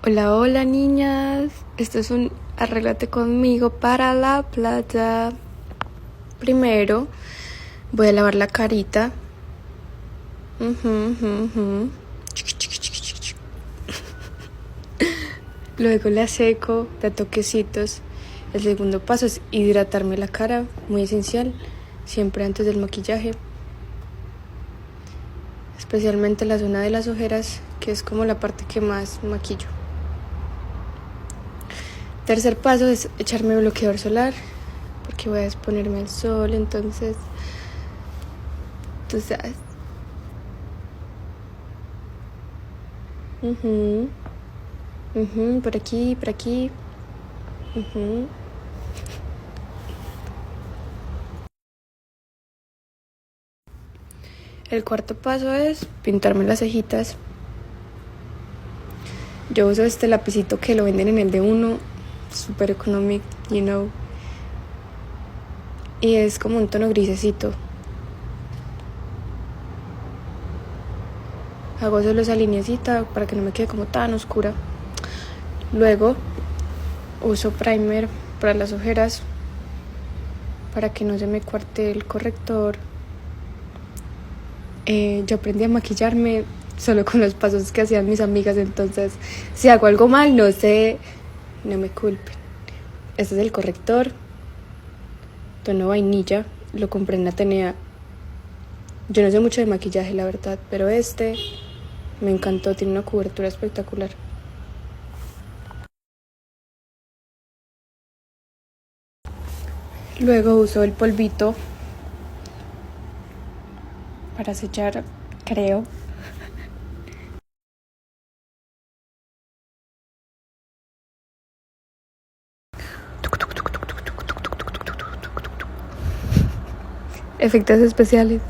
Hola, hola niñas, esto es un arréglate conmigo para la playa. Primero voy a lavar la carita. Luego la seco de toquecitos. El segundo paso es hidratarme la cara, muy esencial, siempre antes del maquillaje. Especialmente la zona de las ojeras, que es como la parte que más maquillo. Tercer paso es echarme bloqueador solar, porque voy a exponerme al sol, entonces, tú sabes. Por aquí, por aquí. El cuarto paso es pintarme las cejitas. Yo uso este lapicito que lo venden en el de uno, super económico, y es como un tono grisecito. Hago solo esa lineecita para que no me quede como tan oscura. Luego uso primer para las ojeras, para que no se me cuarte el corrector. Yo aprendí a maquillarme solo con los pasos que hacían mis amigas, entonces si hago algo mal, no me culpen. Este es el corrector, tono vainilla, lo compré en Atenea. Yo no sé mucho de maquillaje, la verdad, pero este me encantó, tiene una cobertura espectacular. Luego uso el polvito para sellar, creo. Efectos especiales.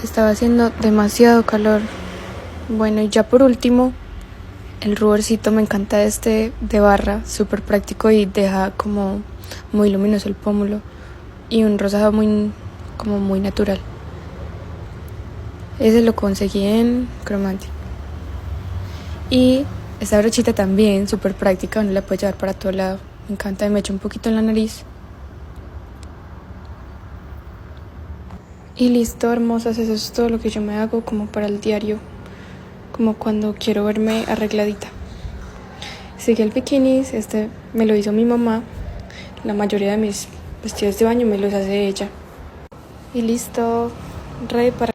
Estaba haciendo demasiado calor. Bueno, y ya por último, el ruborcito, me encanta este de barra, súper práctico y deja como muy luminoso el pómulo y un rosado muy natural. Ese lo conseguí en Chromantic. Y esta brochita también, súper práctica, uno la puede llevar para todo lado. Me encanta, me echo un poquito en la nariz. Y listo, hermosas, eso es todo lo que yo me hago como para el diario, como cuando quiero verme arregladita. Seguí el bikinis, este me lo hizo mi mamá. La mayoría de mis vestidos de baño me los hace ella. Y listo, ready para